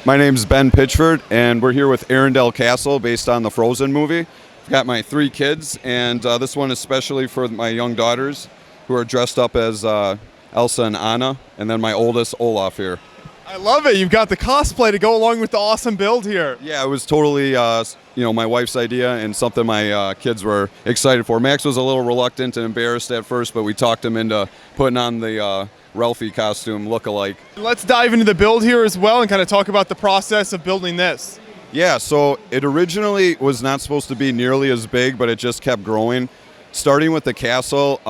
My name's Ben Pitchford, and we're here with Arendelle Castle, based on the Frozen movie. I've got my 3 kids, and this one is especially for my young daughters, who are dressed up as Elsa and Anna, and then my oldest, Olaf, here. I love it. You've got the cosplay to go along with the awesome build here. Yeah, it was totally, my wife's idea and something my kids were excited for. Max was a little reluctant and embarrassed at first, but we talked him into putting on the Ralphie costume look-alike. Let's dive into the build here as well and kind of talk about the process of building this. Yeah, so it originally was not supposed to be nearly as big, but it just kept growing. Starting with the castle,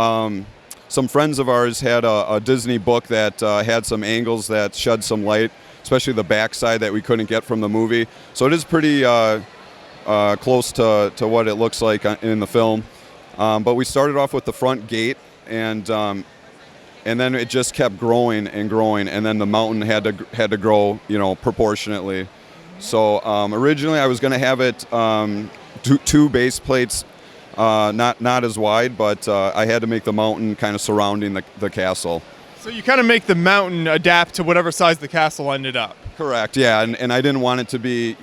some friends of ours had a Disney book that had some angles that shed some light, especially the backside that we couldn't get from the movie. So it is pretty close to what it looks like in the film. But we started off with the front gate, and then it just kept growing and growing, and then the mountain had to grow, proportionately. So originally I was going to have it 2 base plates. Not as wide, but I had to make the mountain kind of surrounding the castle. So you kind of make the mountain adapt to whatever size the castle ended up. Correct, yeah, and I didn't want it to be,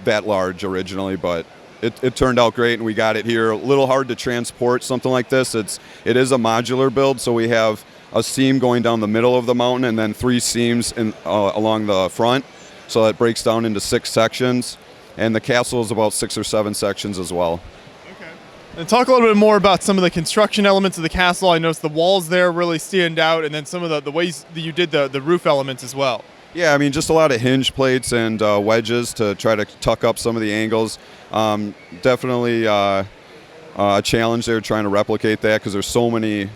that large originally, but it turned out great, and we got it here. A little hard to transport something like this. It is a modular build, so we have a seam going down the middle of the mountain, and then 3 seams along the front, so it breaks down into 6 sections, and the castle is about 6 or 7 sections as well. And talk a little bit more about some of the construction elements of the castle. I noticed the walls there really stand out, and then some of the ways that you did the roof elements as well. Yeah, I mean, just a lot of hinge plates and wedges to try to tuck up some of the angles. Definitely a challenge there trying to replicate that, because there's so many,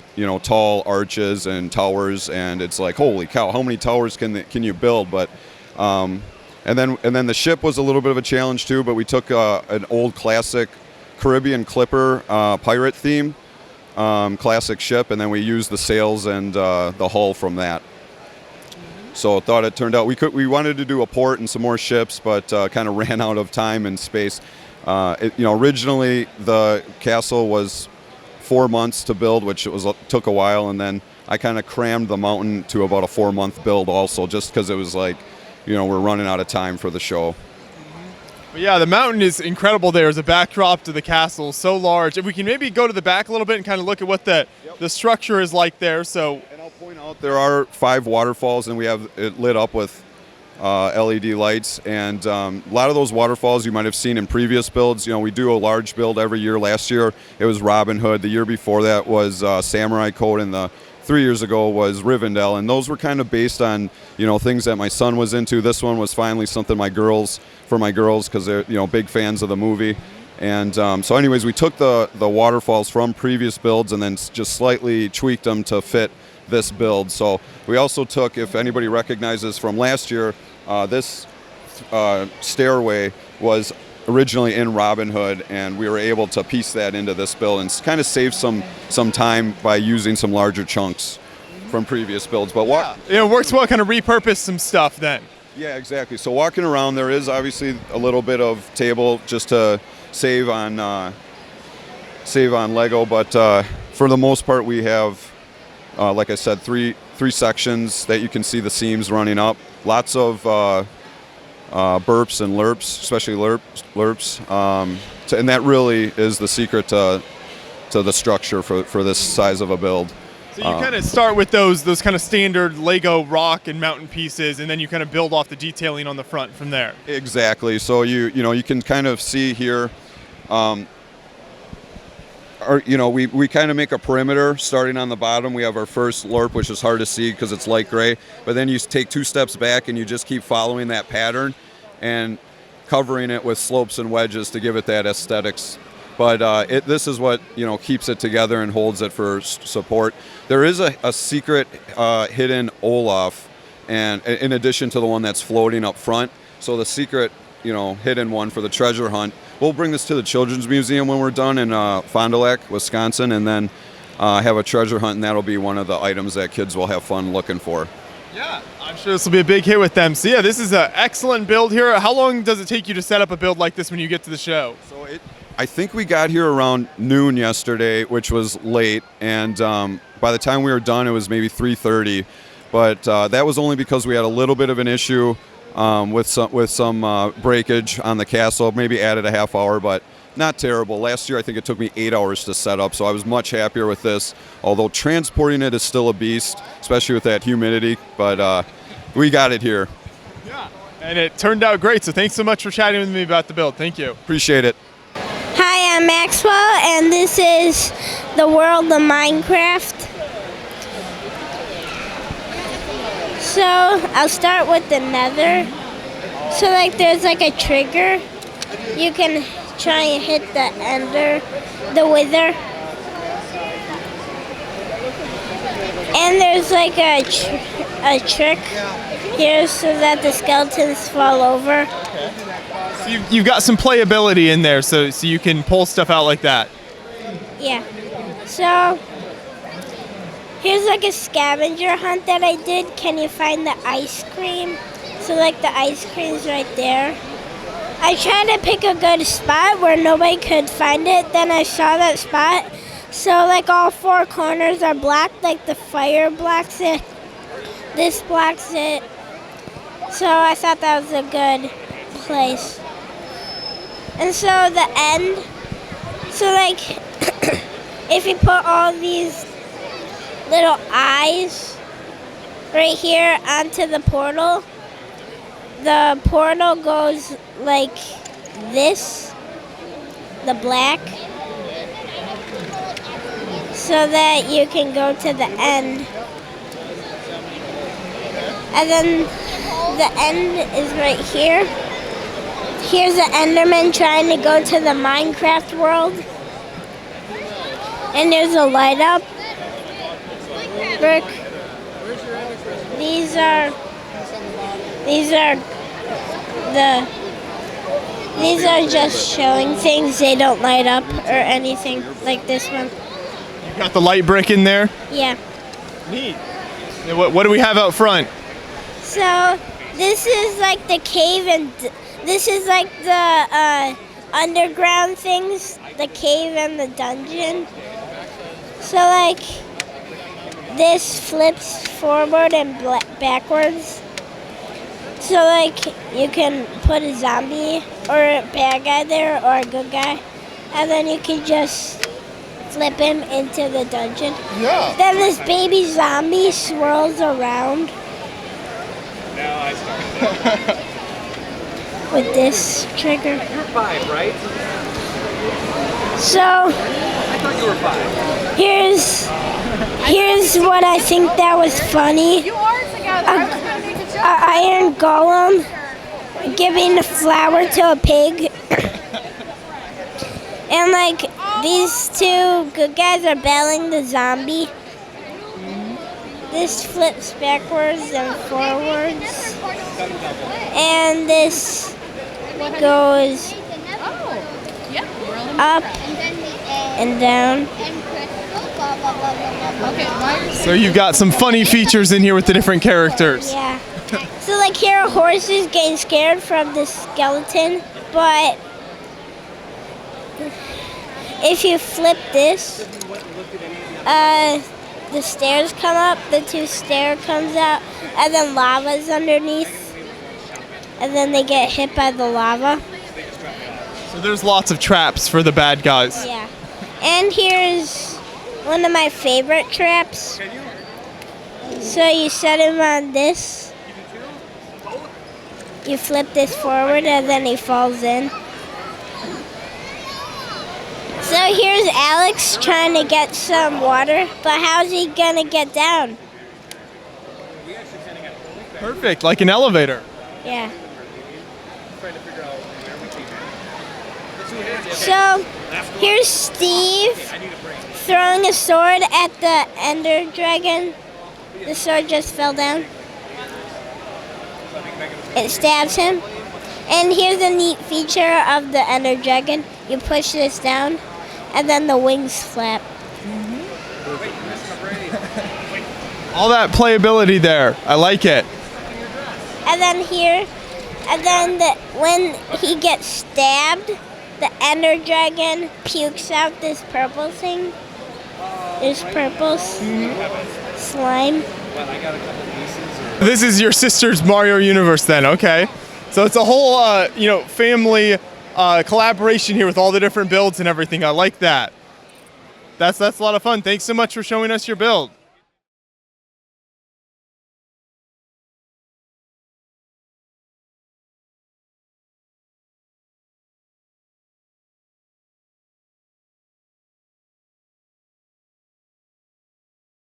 tall arches and towers, and it's like, holy cow, how many towers can you build? But and then the ship was a little bit of a challenge too. But we took an old classic Caribbean clipper pirate theme classic ship, and then we used the sails and the hull from that. So I thought it turned out we wanted to do a port and some more ships, but kind of ran out of time and space. Originally the castle was 4 months to build, which took a while, and then I kind of crammed the mountain to about a 4-month build also, just because it was like, we're running out of time for the show. But yeah, the mountain is incredible there as a backdrop to the castle, so large. If we can maybe go to the back a little bit and kind of look at what the structure is like there. So, and I'll point out there are 5 waterfalls, and we have it lit up with LED lights, and a lot of those waterfalls you might have seen in previous builds. We do a large build every year. Last year it was Robin Hood. The year before that was Samurai Code, and the 3 years ago was Arendelle, and those were kind of based on things that my son was into. This one was finally something for my girls, because they're big fans of the movie. And so anyways, we took the waterfalls from previous builds and then just slightly tweaked them to fit this build. So we also took, if anybody recognizes from last year, this stairway was originally in Robin Hood, and we were able to piece that into this build and kind of save some time by using some larger chunks from previous builds. But it works well, kind of repurpose some stuff then. Yeah, exactly. So walking around, there is obviously a little bit of table just to save on Lego, but for the most part, we have, like I said, three sections that you can see the seams running up. Lots of burps and lerps, especially lerps, and that really is the secret to the structure for this size of a build. So you kind of start with those kind of standard Lego rock and mountain pieces, and then you kind of build off the detailing on the front from there. Exactly. So you can kind of see here, we kind of make a perimeter starting on the bottom. We have our first lerp, which is hard to see because it's light gray, but then you take 2 steps back and you just keep following that pattern and covering it with slopes and wedges to give it that aesthetics. But this is what keeps it together and holds it for support. There is a secret hidden Olaf, and in addition to the one that's floating up front. So the secret hidden one for the treasure hunt. We'll bring this to the Children's Museum when we're done in Fond du Lac, Wisconsin, and then have a treasure hunt, and that'll be one of the items that kids will have fun looking for. Yeah, I'm sure this will be a big hit with them. So yeah, this is an excellent build here. How long does it take you to set up a build like this when you get to the show? So I think we got here around noon yesterday, which was late, and by the time we were done, it was maybe 3:30. But that was only because we had a little bit of an issue with some breakage on the castle. Maybe added a half hour, but not terrible. Last year I think it took me 8 hours to set up, so I was much happier with this. Although transporting it is still a beast, especially with that humidity. But we got it here. Yeah, and it turned out great. So thanks so much for chatting with me about the build. Thank you. Appreciate it. Hi, I'm Maxwell, and this is the world of Minecraft. So I'll start with the nether. So like there's like a trigger. You can try and hit the wither. And there's like a trick here so that the skeletons fall over. So you've got some playability in there, so you can pull stuff out like that. Yeah. So here's like a scavenger hunt that I did. Can you find the ice cream? So like the ice cream's right there. I tried to pick a good spot where nobody could find it. Then I saw that spot. So like all four corners are black, like the fire blocks it. This blocks it. So I thought that was a good place. And so the end, so like if you put all these little eyes right here onto the portal goes like this, the black, so that you can go to the end. And then the end is right here. Here's the Enderman trying to go to the Minecraft world. And there's a light up. Brick. These are just showing things. They don't light up or anything like this one. You got the light brick in there? Yeah. Neat. And what do we have out front? So this is like the cave, and this is like the underground things, the cave and the dungeon. So like this flips forward and backwards. So like you can put a zombie or a bad guy there or a good guy, and then you can just flip him into the dungeon. Yeah. Then this baby zombie swirls around. Now I start. With this trigger. You're 5, right? So I thought you were 5. here's what I think that was funny. A iron golem giving a flower to a pig. And like these two good guys are battling the zombie. This flips backwards and forwards. And this goes up and down. So you've got some funny features in here with the different characters. Yeah. So like here a horse is getting scared from the skeleton, but if you flip this, the stairs come up, the 2 stair comes out, and then lava's underneath, and then they get hit by the lava. So there's lots of traps for the bad guys. Yeah. And here's one of my favorite traps. So you set him on this, you flip this forward, and then he falls in. So here's Alex trying to get some water, but how's he gonna get down? Perfect, like an elevator. Yeah. So here's Steve throwing a sword at the Ender Dragon. The sword just fell down. It stabs him. And here's a neat feature of the Ender Dragon. You push this down, and then the wings flap. All that playability there. I like it. And then here, and then when he gets stabbed, the Ender Dragon pukes out this purple thing. There's purple slime. Well, I got a couple pieces. This is your sister's Mario universe then, okay. So it's a whole, family collaboration here with all the different builds and everything. I like that. That's a lot of fun. Thanks so much for showing us your build.